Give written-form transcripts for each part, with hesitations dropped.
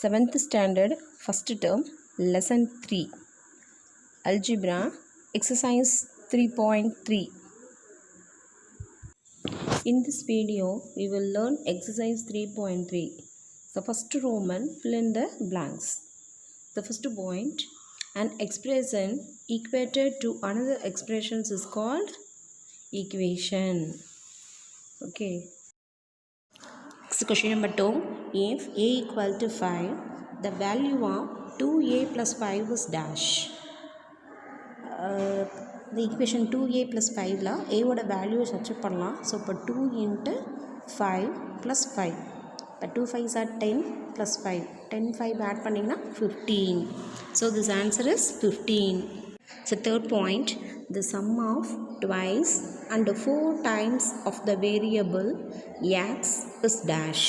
7th standard, first term, lesson 3, algebra, exercise 3.3. In this video, we will learn exercise 3.3. The first Roman, fill in the blanks. The first point, an expression equated to another expression is called equation. Okay. Question number 2. If a equal to 5, the value of 2a plus 5 is dash. The equation 2a plus 5 la a oda value substitute பண்ணலாம். So இப்போ 2 into 5 plus 5. இப்போ 2 5s are 10 plus 5. 10 5 add பண்ணிங்கன்னா 15. So this answer is 15. So third point, the sum of twice and 4 times of the variable x is dash.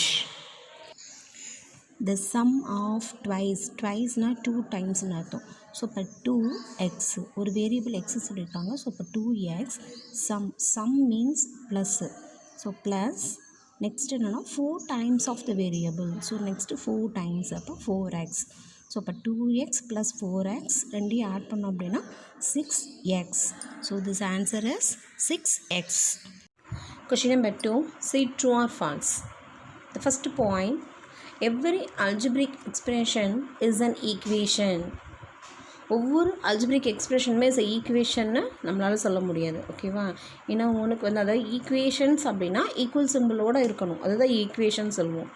The sum of twice na 2 times னு அர்த்தம். So இப்போ 2x ஒரு variable X சொல்லியிருக்காங்க. So இப்போ 2x sum means plus. So plus next என்னென்னா 4 times of the variable. So next 4 times அப்போ 4x. So இப்போ 2x plus 4x ரெண்டையும் ஆட் பண்ணோம் அப்படின்னா 6x. So this answer is 6x. Question number 2, say true or false. The first point, every algebraic expression is an equation. ஒவ்வொரு algebraic எக்ஸ்பிரஷனுமே is ஈக்குவேஷன்னு நம்மளால் சொல்ல முடியாது. ஓகேவா? ஏன்னா உனக்கு வந்து அதாவது ஈக்குவேஷன்ஸ் அப்படின்னா ஈக்குவல் சிம்பிளோடு இருக்கணும், அதுதான் ஈக்குவேஷன் சொல்லுவோம்.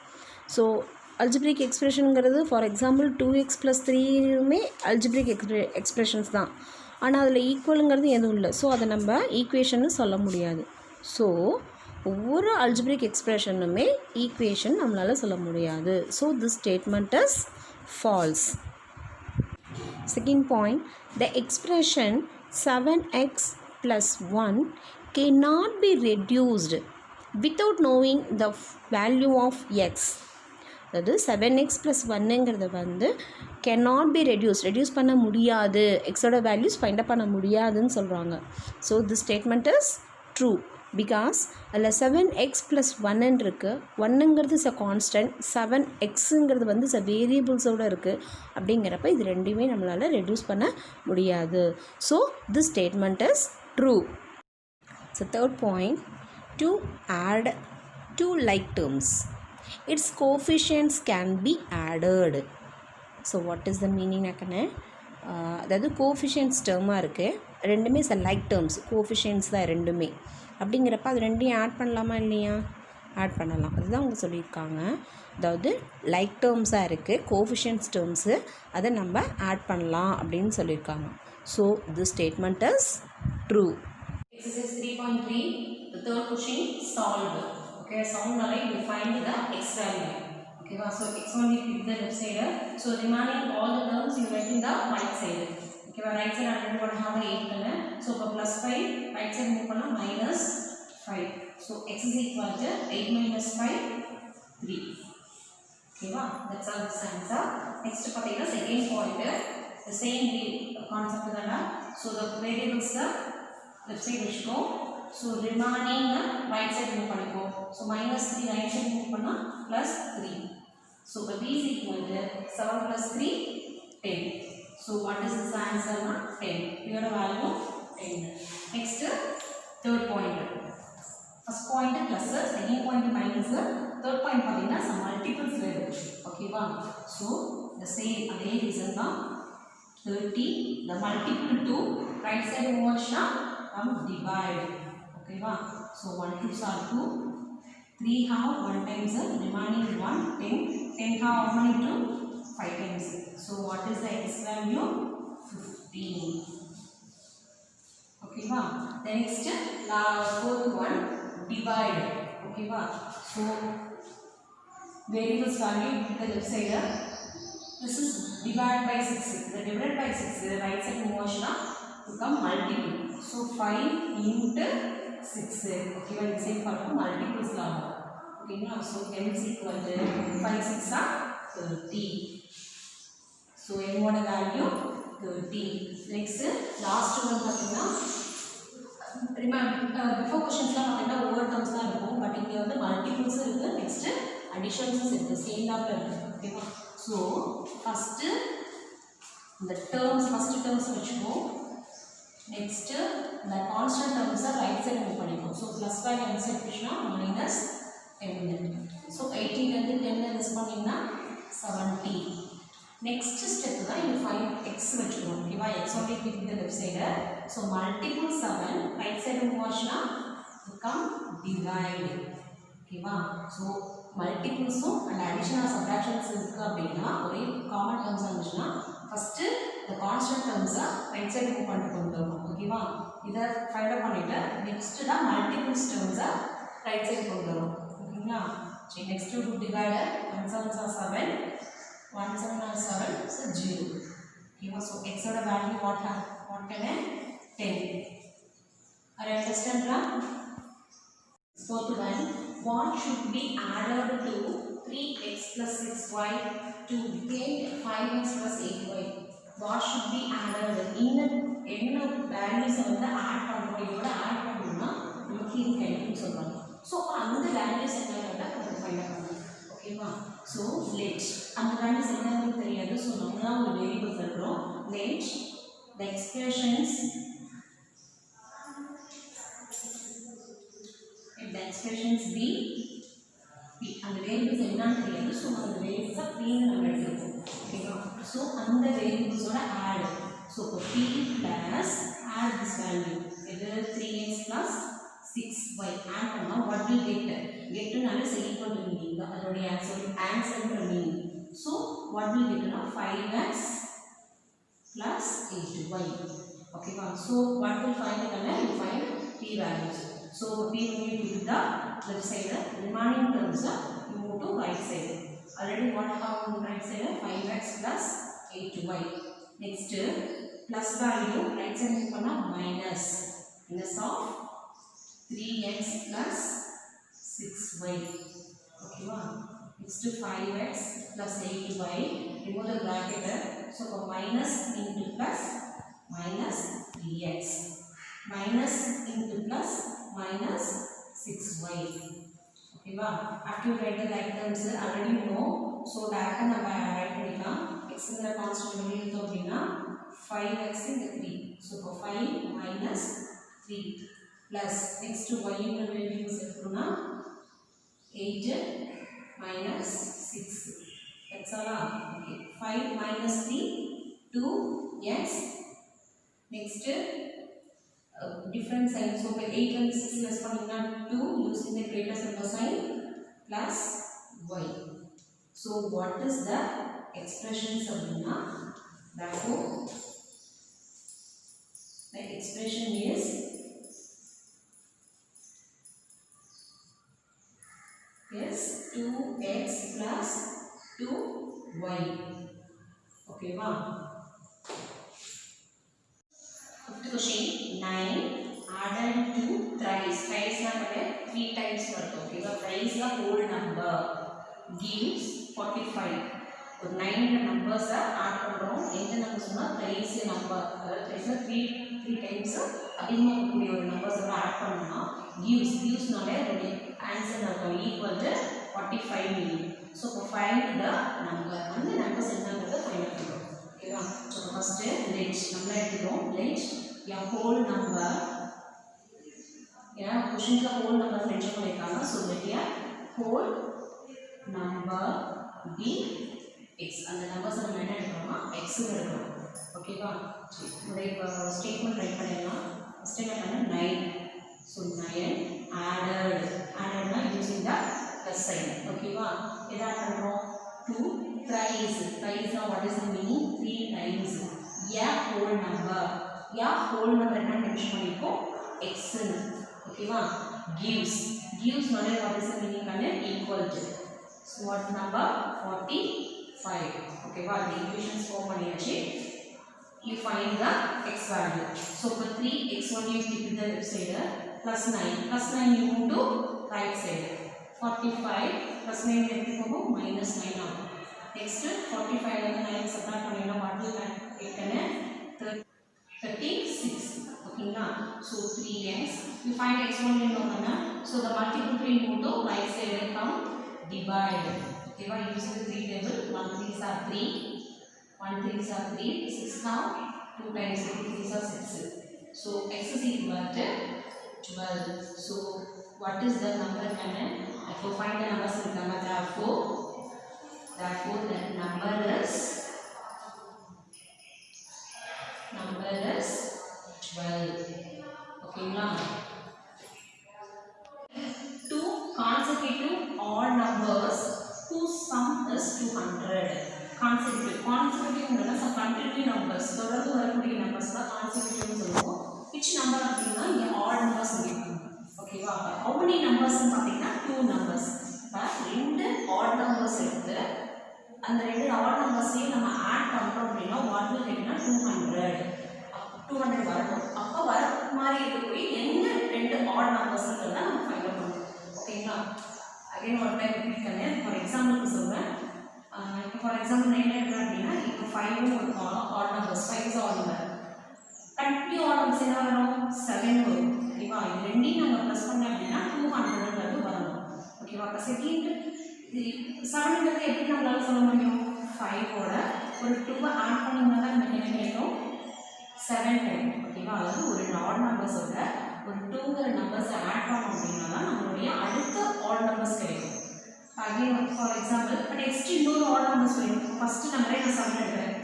ஸோ அல்ஜிப்ரிக் எக்ஸ்பிரஷனுங்கிறது ஃபார் எக்ஸாம்பிள் 2x + 3மே அல்ஜிப்ரிக் எக்ஸ்பிரஷன்ஸ் தான். ஆனால் அதில் ஈக்குவலுங்கிறது எதுவும் இல்லை. ஸோ அதை நம்ம ஈக்குவேஷன்னு சொல்ல முடியாது. ஸோ ஒவ்வொரு அல்ஜிப்ரிக் எக்ஸ்பிரஷனுமே ஈக்குவேஷன் நம்மளால் சொல்ல முடியாது. So this statement is false. Second point, the expression 7x plus 1 cannot be reduced without knowing the value of x. அதாவது 7x plus 1ங்கிறது வந்து cannot be reduce பண்ண முடியாது, எக்ஸோட வேல்யூஸ் ஃபைண்ட் பண்ண முடியாதுன்னு சொல்கிறாங்க. So this statement is true because அதில் 7x plus 1 இருக்குது. 1ங்கிறது இஸ் அ கான்ஸ்டன்ட், 7xங்கிறது வந்து இஸ் அ வேரியபிள்ஸோடு இருக்குது. அப்படிங்கிறப்ப இது ரெண்டுமே நம்மளால் ரெடியூஸ் பண்ண முடியாது. So this statement is true. So third point, to add two like terms its coefficients can be added. So what is the meaning நாக்கண்ணே? அதாவது கோஃபிஷியன்ட்ஸ் டேர்மாக இருக்குது, ரெண்டுமே is a like terms, coefficients தான் ரெண்டுமே. அப்படிங்கிறப்ப அது ரெண்டையும் ஆட் பண்ணலாமா இல்லையா? ஆட் பண்ணலாம், அதுதான் அவங்க சொல்லியிருக்காங்க. அதாவது லைக் டேர்ம்ஸாக இருக்குது, கோஃபிஷியன்ட்ஸ் டேர்ம்ஸு, அதை நம்ம ஆட் பண்ணலாம் அப்படின்னு சொல்லியிருக்காங்க. So this statement is true. Exercise 3.3, the third question solved. Okay, solve now we find the x value. Okay, so x1 we keep the left side, so remaining all the terms you write in the right side. Okay, right side and what have 8 color, so for plus 5 right side move panna minus 5. So x is equal to 8 minus 5 3. Okay va, that's all this answer. Next pathina second point, the same concept dana. So the variables the left side vechko, so remaining right side move paniko. So minus 3 right side move panna plus 3. So b is equal to 7 plus 3 10. So what is this answer? 10. Your value 10. Next third point. First point plus, second point minus, third point padina some multiples level. Okay va? So the same adhe reason da 30 the multiple to right side move divide. Okay va? So 1 2s are 2, 3 half 1 times remaining 1 10 half how many 2 5 times. So what is the x value? 15. Okay va? The next fourth one, divide. Okay va? So variables value the left side, this is divided by 6. The divided by 6 the right side motion become multiple. So 5 into 6. Okay va? The same part multiples la. Okay na? So m is equal to 5 6 are 30. So m what value 30. Next last one pathina, remember before questions la pathina over terms la irukum, but inga vandu multiples irukku, next additions irukku, same la irukku. Okay va? So first the terms, first terms வச்சுக்கோ. Next the constant terms are right side move பண்ணிக்கோ. So plus 5 answer பண்ணினா minus 10. So 18 ல இருந்து 10 less பண்ணீங்கன்னா 70. Next step தான் you find x வச்சுக்கோ. ஓகேவா? x only keep the left side. So multiple 7 right side move ஆச்சுனா become divide. ஓகேவா? So multiples and addition or subtractions இருக்கு அப்படினா ஒரே common terms வந்துச்சுனா first the constant terms right side move பண்ணிட்டு வந்துரும். ஓகேவா? இத ஃபைண்ட் அவுட் பண்ணிட்டு next தான் multiples terms right side கொண்டு வரோம். ஓகேங்களா? சரி next to divide 1 7s are 7, 1 7 are 7, so 0. Okay, so x oda value what can I 10. Are you understand ra? Fourth one, what should be added to 3x plus 6y to get 5x plus 8y? What should be added? என்ன values வந்து add பண்றோம், இதோட add பண்ணனும்னா நமக்கு இது கிடைக்கும்னு சொல்றாங்க. So அந்த values என்னன்னா நம்ம ஃபைண்ட் பண்ணனும். ஓகேவா? So let அந்த values என்னன்னு தெரியாது. So நம்ம ஒரு வேரியபிள் சொல்றோம். Let the expressions be p அந்த வேரியபிள்ஸ் என்னன்னு தெரியாது. So அந்த வேரியபிள்ஸ் p ன்னு நம்ம எடுத்துப்போம். ஓகேவா? So அந்த வேரியபிள்ஸ் ஓட add. So p plus add this value. இது 3x plus 6y add பண்ணா what will get நால say equal to meaning அதோட answer meaning. So what will get na 5x plus 8y. Okay va? So what will find na you find p values. So p will be the left side, remaining terms you move to right side. Already what have on right side 5x plus 8y. Next plus value right side move panna minus of 3x plus 6y. Okay va? Next 5x plus 8y. Remove the bracket. So minus into plus minus 3x. Minus into plus minus 6y. Okay va? After you write the like terms already know. So directly நம்ம write பண்ணிக்கலாம். x ங்கற constant வெளிய எடுத்தோம் அப்படினா 5x into 3. So 5 minus 3 plus next to y ங்கற value set பண்ணா 8 minus 6. That's all. Okay. 5 minus 3 2x. Next different sign. So 8 and 6 less பண்ணீங்கன்னா 2 using the greatest number sign plus y. So what is the expressions அப்படினா? Therefore the expression is yes 2x plus 2y. Okay va? Fifth question 9 added to thrice. Thrice na pade 3 times varthu. Okay va? Thrice la whole number gives 45. So 9 numbers add பண்றோம். எந்த number சொன்னா thrice number. அதாவது thrice 3 times அதிகமா கூடிய ஒரு numbers எல்லாம் add பண்ணனும்னா gives நாலே அதோட ஆன்சர் இருக்கும் equal to 45 million. So find the number. அந்த நம்பர்ஸ் என்னங்கறத ஃபைண்ட் பண்ணனும். ஓகேவா? So first let நம்ம எடுத்துறோம். Let a whole number. ஏன்னா क्वेश्चनல whole number மென்ஷன் பண்ணிருக்காங்க. So let a whole number be x. அந்த நம்பர்ஸ் நம்ம என்ன எடுக்கறோம்னா x ன்னு எடுக்கறோம். ஓகேவா? சரி இப்போ ஸ்டேட்மென்ட் ரைட் பண்ணிடலாம். ஸ்டேட்மென்ட் என்ன 9. So 9 added na using the plus sign. ஓகேவா? இத ஆட் பண்றோம் 2 thrice. Thrice na what is the meaning? 3 times. A whole number. A whole number என்ன மென்ஷன் பண்ணிருக்கோம் x ன்னு. ஓகேவா? gives நாலே what is the meaning kana equal to. So what number 45. ஓகேவா? the equations form பண்ணியாச்சு. You find the x value. So for 3x1 you keep the left side plus 9. Plus 9 you move to right side. 45 plus 9 எடுத்துக்கோங்க minus 9 ஆகும். Next 45 ல 9 subtract பண்ணினா what will get 36. ஓகேங்களா? So 3x you find x1 என்னன்னா so the multiple 3 move to right side come divide. Okay, using the 3 table 1 3s are 3, 1 3s are 3, 6 now, 2 times 2 3s are 6. So x is equal to 12. So what is the number given? Therefore find the numbers in the number. Therefore the number is 12. Okay now. Two consecutive odd numbers whose sum is 200. Consecutive means continuity numbers. தொடர்ந்து வரக்கூடிய numbers தான் consecutive சொல்லுவோம். Which number அப்படினா இங்க odd numbers இருக்கு. ஓகேவா? How many numbers னு பாத்தீங்கன்னா 2 numbers. ரெண்டு odd numbers எடுத்து அந்த ரெண்டு odd numbersையும் நம்ம add பண்றோம் அப்படினா what will getனா 200 வரணும். அப்ப வர மாதிரி இருக்கக்கூடிய எந்த ரெண்டு odd numbers ன்றத நம்ம ஃபைண்ட் அவுட் பண்ணனும். ஓகேங்களா? again one time repeat பண்ணேன். for example சொல்றேன். for example என்ன எடுக்கறோம் அப்படினா இப்போ 5 ஒரு odd numbers 5 is odd number. Continue odd numbers என்ன வரணும் 7 வரும். ஓகேவா? இது ரெண்டையும் நம்ம ப்ளஸ் பண்ணா அப்படினா 200 ன்றது வரணும். ஓகேவா? அப்ப செகண்ட் 7 ன்றது எப்படி நம்மளால சொல்ல முடியும்? 5 ஓட ஒரு 2 ஆட் பண்ணீங்கன்னா தான் நமக்கு என்ன கிடைக்கும் 7 டைம். ஓகேவா? அதாவது ஒரு odd numbers ஓட ஒரு 2ங்கற நம்பர்ஸ் ஆட் பண்ணோம் அப்படினா தான் நம்மளுடைய அடுத்த odd numbers கிடைக்கும். again for example but next இன்னொரு odd numbers வரும். ஃபர்ஸ்ட் நம்பரை நான் 7 எடுக்கிறேன்.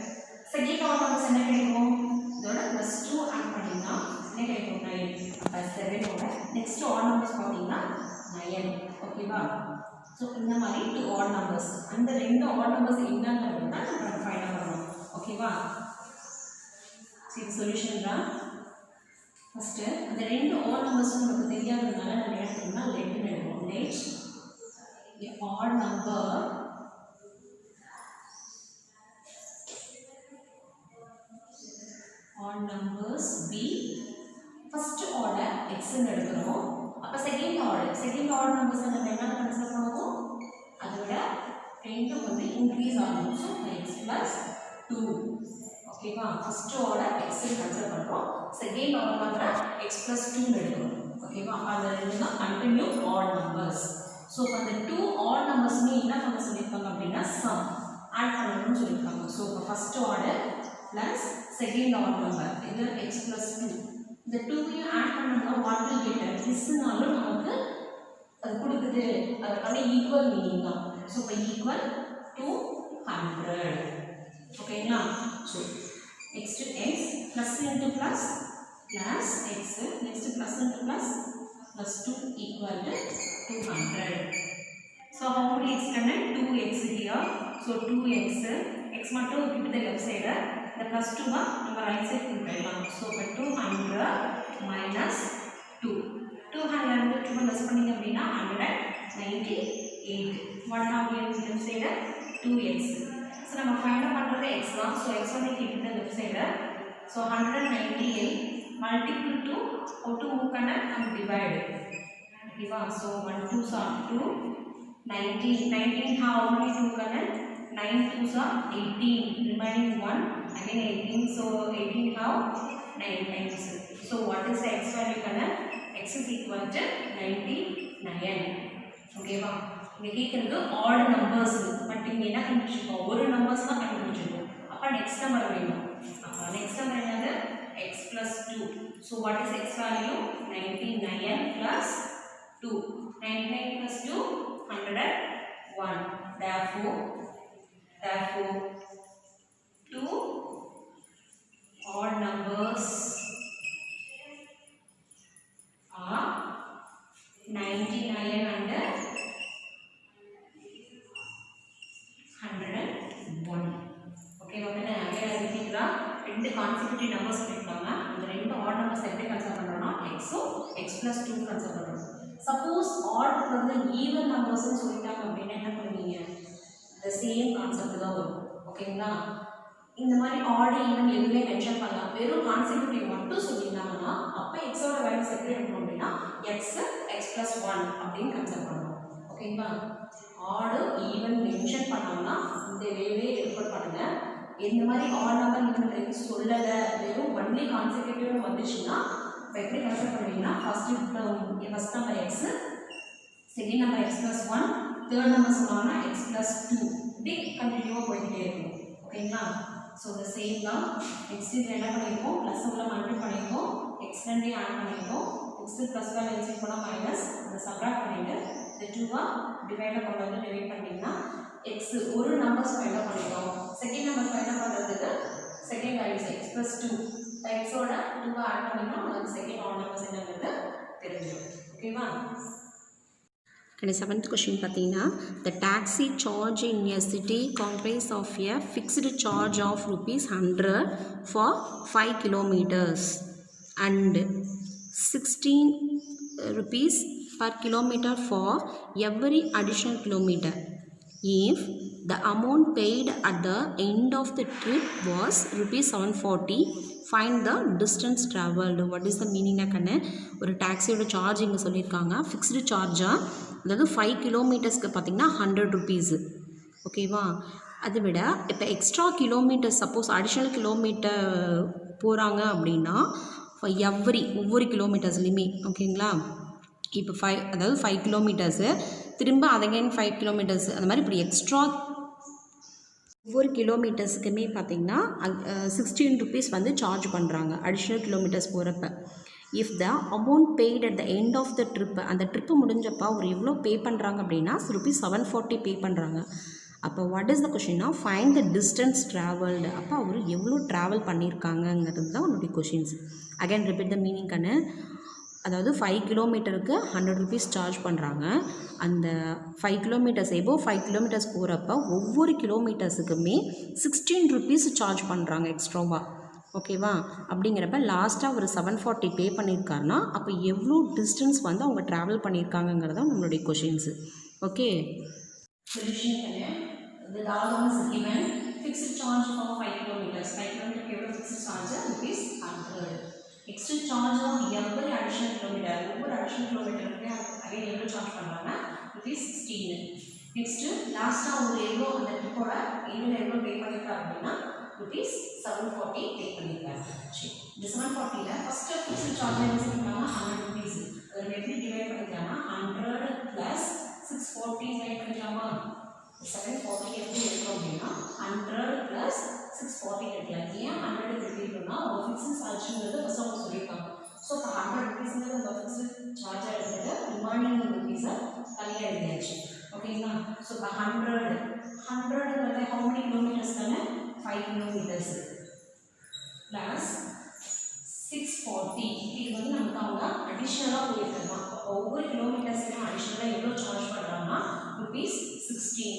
செகண்ட் odd numbers என்ன கிடைக்கும்? இதோட +2 ஆட் பண்ணீங்கன்னா என்ன கிடைக்கும் 9. அப்ப 7 ஓட நெக்ஸ்ட் odd numbers பாத்தீங்கன்னா 9. ஓகேவா? சோ இந்த மாதிரி 2 odd numbers அந்த ரெண்டு odd numbers என்னங்கறத தான் நம்ம ஃபைண்ட் அவுட் பண்ணனும். ஓகேவா? see the solution தான். ஃபர்ஸ்ட் அந்த ரெண்டு odd numbers நமக்கு தெரியாததனால நம்ம என்ன பண்ணனும்னா let ன்னு எடுப்போம். let a odd number odd numbers be first order x ன்னு எடுக்கிறோம். அப்ப செகண்ட் ஆர்டர் நம்பர்ஸ் நம்ம என்ன கன்சிடர் பண்ணுவோம்? அதோட ரெண்டு வந்து இன்கிரீஸ் ஆகும். So x + 2. ஓகேவா? ஃபர்ஸ்ட் ஆர்டர் x ன்னு கன்சிடர் பண்றோம். செகண்ட் ஆர்டர் வந்து x + 2 ன்னு எடுக்கிறோம். ஓகேவா? அப்ப அந்த ரெண்டு தான் கண்டினியூ ஆட் நம்பர்ஸ். சோ அந்த 2 ஆட் நம்பர்ஸ்மே என்ன பண்ண சொல்லிருக்காங்க அப்படினா சம் ஆட் பண்ணனும்னு சொல்லிருக்காங்க. So first order plus second order number இது x + 2. இந்த 2ஐயும் ஆட் பண்ணனும்னா what will get இதுனாலும் நமக்கு அது கொடுக்குது. அதுக்கான ஈக்குவல் மீனிங் தான். சோ இப்ப ஈக்குவல் 200. ஓகேங்களா? So x to x plus into plus plus x next plus into plus plus 2 equal to 200. So how many x can 2x here? So 2x x மட்டும் to the left side the plus 2 நம்ம right side கொடுக்கலாம். So 200 minus 2 200 வந்து 2 plus பண்ணீங்க அப்படினா 198. 1 now here left side 2x. So நம்ம find பண்றது x தான். So x வந்து keep the left side. So 198 multiple to how to move kana हम divide. Okay, so 1 2s are 2 19 how many 2 kana 9 2s are 18 remaining 1 again 18 so 18 how 9 times. So what is the x value kana? X is equal to 99. Okay va? இங்க கேக்குறது odd numbers but இங்க என்ன கண்டுபிடிச்சிருக்கோம்? ஒரு numbers தான் கண்டுபிடிச்சிருக்கோம். அப்ப next number வேணும். அப்ப நெக்ஸ்ட் நம்பர் என்னது? x + 2. So what is x value? 99 plus 2. 99 plus 2 101. Therefore 2 odd numbers are 99 and 101. Okay, okay, நான் again repeat தான். ரெண்டு கான்செக்யூட்டிவ் நம்பர்ஸ் கொடுத்தாங்க. அந்த ரெண்டு ஆட் நம்பர்ஸ் எப்படி கன்சிடர் பண்றோம்னா x x + 2 கன்சிடர் பண்றோம். சப்போஸ் ஆட் வந்து ஈவன் நம்பர்ஸ்னு சொல்லிட்டாங்க அப்படினா என்ன பண்ணுவீங்க? the same கான்செப்ட் தான் வரும். ஓகேங்களா? இந்த மாதிரி ஆட் ஈவன் எதுவுமே மென்ஷன் பண்ணலாம். வெறும் கான்செக்யூட்டிவ் மட்டும் சொல்லிட்டாங்கன்னா அப்ப x ஓட வேல்யூ செப்பரேட் பண்ணனும் அப்படினா x + 1 அப்படினு கன்சிடர் பண்ணனும். ஓகேங்களா? ஆட் ஈவன் மென்ஷன் பண்ணாமனா இந்த வேவே ரெஃபர் பண்ணுங்க. இந்த மாதிரி ஆட் நம்பர் ஈவன் சொல்லல வெறும் ஒன்லி கான்செக்யூட்டிவ் வந்துச்சுன்னா எப்படி கன்சிடர் பண்ணுவீங்கன்னா first number x second number x + 1 third number சொன்னாங்கன்னா x + 2 இப்படி கண்டினியூவாக போய்கிட்டே இருக்கும். ஓகேங்களா? ஸோ இந்த சேம் தான் நெக்ஸ்ட் இது என்ன பண்ணியிருக்கோம், ப்ளஸ் உள்ள மல்டிபிள் பண்ணியிருக்கோம், எக்ஸ் ரெண்டையும் ஆட் பண்ணியிருக்கோம். நெக்ஸ்ட்டு ப்ளஸ் வேலை எக்ஸிட் பண்ணால் மைனஸ் அதை சப்ராக்ட் பண்ணிவிட்டு இந்த 2 டிவைடை கொண்டு வந்து டிவைட் பண்ணிங்கன்னா எக்ஸ் ஒரு நம்பர்ஸ் ஃபைண்ட் அவுட் பண்ணிட்டோம். செகண்ட் நம்பர் ஃபைண்ட் அவுட் பண்ணுறதுக்கு செகண்ட் வேல்யூஸ் எக்ஸ் ப்ளஸ் 2 எக்ஸோட 2 ஆட் பண்ணிங்கன்னா உங்களுக்கு செகண்ட் ஆல் நம்பர்ஸ் என்னங்கிறது தெரிஞ்சிடும். ஓகேவா? And the 7th question பார்த்தீங்கன்னா the taxi charge in a city comprises of a fixed charge of rupees 100 for 5 kilometers and 16 rupees per kilometer for every additional kilometer. If the amount paid at the end of the trip was rupees 740, find the distance traveled. What is the meaning? ஒரு டாக்ஸியோட charge இங்கே சொல்லியிருக்காங்க, fixed சார்ஜாக, அதாவது 5 கிலோமீட்டர்ஸ்க்கு பார்த்திங்கன்னா 100 rupees. ஓகேவா? அதை விட இப்போ extra kilometre suppose additional kilometre போகிறாங்க அப்படின்னா ஒவ்வொரு கிலோமீட்டர்ஸ்லையுமே, ஓகேங்களா? இப்போ 5 கிலோமீட்டர்ஸு திரும்ப அதகைன் 5 கிலோமீட்டர்ஸ் அந்த மாதிரி இப்படி எக்ஸ்ட்ரா ஒவ்வொரு கிலோமீட்டர்ஸுக்குமே பார்த்திங்கன்னா 16 ருபீஸ் வந்து சார்ஜ் பண்ணுறாங்க அடிஷ்னல் கிலோமீட்டர்ஸ் போகிறப்ப. If the amount paid at the end of the trip, அந்த ட்ரிப்பு முடிஞ்சப்போ ஒரு எவ்வளோ பே பண்ணுறாங்க அப்படின்னா ருபீஸ் 740 பே பண்ணுறாங்க. அப்போ வாட் இஸ் த கொஷின்னா, ஃபைண்ட் த டிஸ்டன்ஸ் ட்ராவல்டு. அப்போ அவர் எவ்வளோ ட்ராவல் பண்ணியிருக்காங்கங்கிறது தான் உன்னுடைய questions. Again repeat the meaning கண்ணு. அதாவது 5 கிலோமீட்டருக்கு 100 ருபீஸ் சார்ஜ் பண்ணுறாங்க. அந்த 5 கிலோமீட்டர்ஸ் எபோவ் 5 கிலோமீட்டர்ஸ் போகிறப்ப ஒவ்வொரு கிலோமீட்டர்ஸுக்குமே 16 ருபீஸ் சார்ஜ் பண்ணுறாங்க எக்ஸ்ட்ராவாக. ஓகேவா? அப்படிங்கிறப்ப லாஸ்ட்டாக ஒரு 740 பே பண்ணியிருக்காருன்னா அப்போ எவ்வளோ டிஸ்டன்ஸ் வந்து அவங்க ட்ராவல் பண்ணியிருக்காங்கங்கிறது தான் நம்மளுடைய questions. Okay, solution the diagram is given. Fixed charge for 5 kilometers. 5 kilometers எவ்வளோ fixed charge? rupees 100. Extra charge of every additional kilometer. ஒவ்வொரு additional kilometerக்கு again எவ்வளோ சார்ஜ் பண்ணுறாங்க? rupees 16. நெக்ஸ்ட்டு லாஸ்ட்டாக ஒரு எவ்வளோ அந்த ட்ரிப்போட எவ்வளோ பே பண்ணியிருக்காரு அப்படின்னா rupees 740 பே பண்ணியிருக்காரு. சரி, இந்த 740ல ஃபஸ்ட்டு ஃபிக்ஸ்டு சார்ஜ் என்ன சொல்லியிருக்காங்க? 100 ருபீஸ். அதில் எப்படி டிவைட் பண்ணிக்கலாம்னா 100 + 640 டிவைட் பண்ணிக்கலாமா? 740 எப்படி எடுக்கிறோம் அப்படின்னா 100 + 640 எடுக்கலாம். ஏன் 100 எடுக்கிறோம்னா அவங்க ஃபிக்ஸ்டு சார்ஜுங்கிறது ஃபஸ்ட் அவங்க சொல்லியிருக்காங்க. ஸோ இப்போ 100 ருபீஸ்ங்கிறது அந்த ஃபிக்ஸ்டு சார்ஜாக எடுத்துட்டு ரிமைனிங் ருபீஸை தனியாக எழுதியாச்சு. ஓகேங்களா? ஸோ இப்போ 100ங்கிறது how many kilometers தானே? 5 kilometers + 640. இது வந்து நமக்கு அவங்க அடிஷ்னலாக போயிருக்காங்க. ஒவ்வொரு கிலோமீட்டர்ஸுக்கும் அடிஷ்னலாக எவ்வளோ சார்ஜ் பண்ணுறாங்கன்னா rupees 16.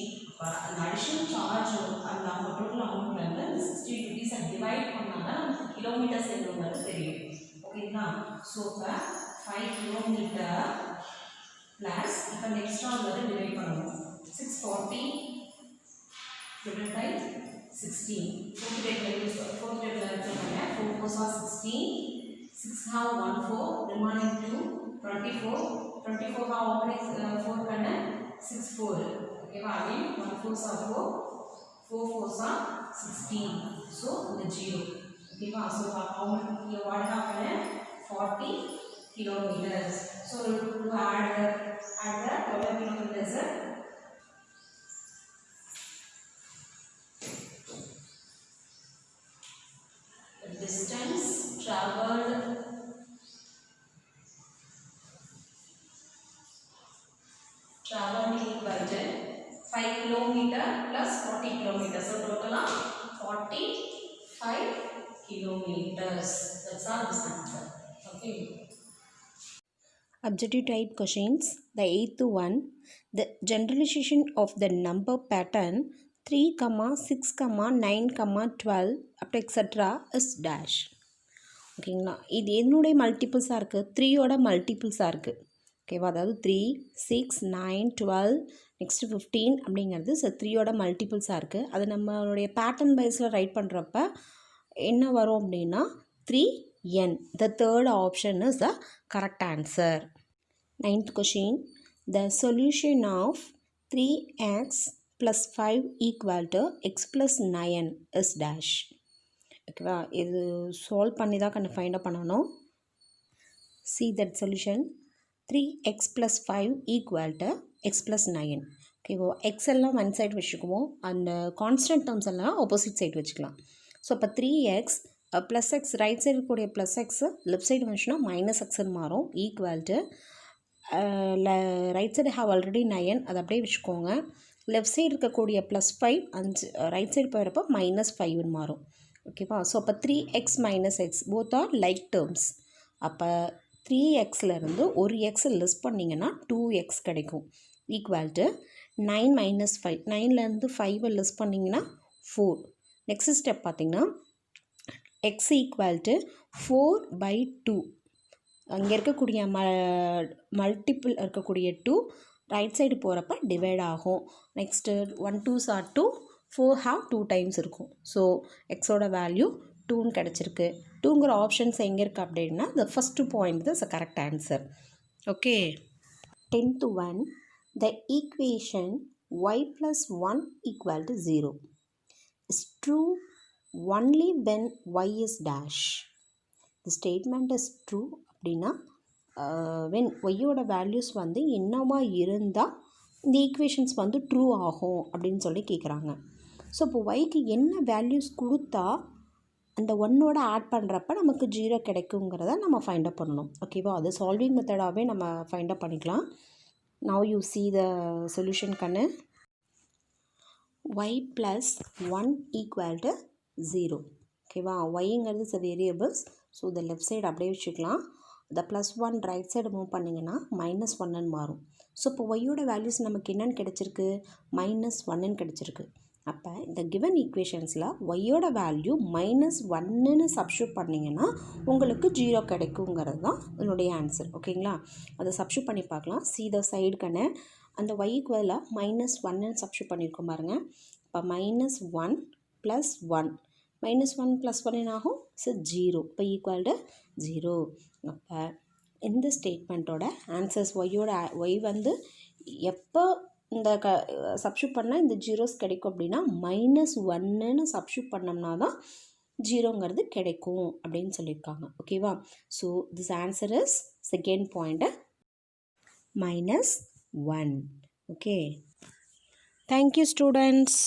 அந்த அடிஷ்னல் சார்ஜ் அந்த அவங்க டோட்டல் அமௌண்ட்ல இருந்து அந்த 16 ருபீஸை டிவைட் பண்ணால் தான் நமக்கு கிலோமீட்டர்ஸ் எவ்வளோங்கிறது தெரியும். ஓகேங்களா? ஸோ இப்போ 5 கிலோமீட்டர் ப்ளஸ் இப்போ நெக்ஸ்ட்டாக வந்து டிவைட் பண்ணுவோம். 640 divided by 16. Fourth table எடுத்துக்கோங்க. 4 4s are 16. 6 have 1 4. Remaining 2 24. 24 have how many 4 கண்ணு? 6 4. ஓகேவா? again 1 4s are 4. 4 4s are 16. So இந்த 0. ஓகேவா? so how many here what happened? 40 kilometers. So to add the total kilometers. Distance traveled equal to 5 kilometer plus 40 kilometers. So total 45 kilometers. That's our this answer. Okay. Objective type questions. The 8th one, the generalization of the number pattern 3, 6, 9, 12 up to etc. is dash. ஓகேங்களா? இது என்னுடைய மல்டிபிள்ஸாக இருக்குது, 3யோட மல்டிபிள்ஸாக இருக்குது. ஓகேவா? அதாவது 3, 6, 9, 12 next 15 அப்படிங்கிறது 3யோட மல்டிபிள்ஸாக இருக்குது. அது நம்மளுடைய பேட்டர்ன் வைஸில் ரைட் பண்ணுறப்ப என்ன வரும் அப்படின்னா 3n. The third option is the correct answer. 9th question. The solution of 3x plus 5 equal to x plus 9 is dash. ஓகேவா? இது சால்வ் பண்ணி தான் கண்டு ஃபைண்ட் அவுட் பண்ணணும். See that solution. 3x plus 5 equal to x plus 9. ஓகேவா? X எல்லாம் one side வச்சுக்குவோம், அந்த கான்ஸ்டன்ட் டேர்ம்ஸ் எல்லாம் ஆப்போசிட் சைடு வச்சுக்கலாம். ஸோ இப்போ 3x plus X right side இருக்கக்கூடிய ப்ளஸ் எக்ஸு லெஃப்ட் சைடு வந்துச்சுன்னா மைனஸ் எக்ஸ்ன்னு மாறும். Equal to right side have already 9, அதை அப்படியே வச்சுக்கோங்க. லெஃப்ட் சைடு இருக்கக்கூடிய ப்ளஸ் 5 5 ரைட் சைடு போயிடப்போ மைனஸ் 5ன்னு மாறும். ஓகேவா? ஸோ அப்போ 3x minus X both are like terms. அப்போ 3xலேருந்து ஒரு எக்ஸ் லெஸ் பண்ணிங்கன்னா 2x கிடைக்கும். ஈக்குவல் டு 9 மைனஸ் 5 9லேருந்து 5 லெஸ் பண்ணிங்கன்னா 4. நெக்ஸ்ட் ஸ்டெப் பார்த்திங்கன்னா x ஈக்குவல் டு 4/2. அங்கே இருக்கக்கூடிய மல்டிபிள் இருக்கக்கூடிய 2 ரைட் சைடு போகிறப்ப டிவைட் ஆகும். Next 1 2s are 2, 4 have 2 times இருக்கும். ஸோ எக்ஸோட வேல்யூ 2ன்னு கிடச்சிருக்கு. 2ங்கிற ஆப்ஷன்ஸ் எங்கே இருக்குது அப்படின்னா the first point is the correct answer. Okay. 10th one, the equation y plus 1 equal to 0 is true only when y is dash. The statement is true அப்படின்னா when y-யோட values வந்து என்னவா இருந்தால் இந்த equations வந்து true ஆகும் அப்படின்னு சொல்லி கேட்குறாங்க. ஸோ இப்போ y-க்கு என்ன வேல்யூஸ் கொடுத்தா அந்த ஒன்னோட ஆட் பண்ணுறப்ப நமக்கு 0 கிடைக்குங்கிறத நம்ம ஃபைண்ட் அப் பண்ணணும். ஓகேவா? அது சால்விங் மெத்தடாகவே நம்ம ஃபைண்ட் அப் பண்ணிக்கலாம். Now you see the solution கண்ணு. y plus 1 equal to 0. ஓகேவா? yங்கிறது is a variables. So the left side அப்படியே வச்சுக்கலாம். the plus 1 right side move பண்ணிங்கன்னா மைனஸ் 1ன்னு மாறும். ஸோ இப்போ ஒய்யோட வேல்யூஸ் நமக்கு என்னென்னு கிடச்சிருக்கு? மைனஸ் 1ன்னு கிடச்சிருக்கு. அப்போ இந்த கிவன் ஈக்குவேஷன்ஸில் ஒய்யோட வேல்யூ மைனஸ் 1ன்னு சப்ஸ்டியூட் பண்ணிங்கன்னா உங்களுக்கு 0 கிடைக்குங்கிறது தான் என்னுடைய ஆன்சர். ஓகேங்களா? அதை சப்ஸ்டியூட் பண்ணி பார்க்கலாம். சி த சைடுக்கான அந்த ஒய்க்கு பதிலாக மைனஸ் 1ன்னு சப்ஸ்டியூட் பண்ணியிருக்கோம் பாருங்கள். இப்போ மைனஸ் 1 ப்ளஸ் 1 மைனஸ் 1 ப்ளஸ் 1 என்னாகும்? ஸோ 0. இப்போ ஈக்குவல் டு 0. அப்போ இந்த ஸ்டேட்மெண்ட்டோட ஆன்சர்ஸ் ஒய் வந்து எப்போ இந்த சப்ஸ்டியூட் பண்ணால் இந்த ஜீரோஸ் கிடைக்கும் அப்படின்னா மைனஸ் 1ன்னு சப்ஸ்டியூட் பண்ணோம்னா தான் 0ங்கிறது கிடைக்கும் அப்படின்னு சொல்லியிருக்காங்க. ஓகேவா? So this answer is second point -1. Okay. Thank you students.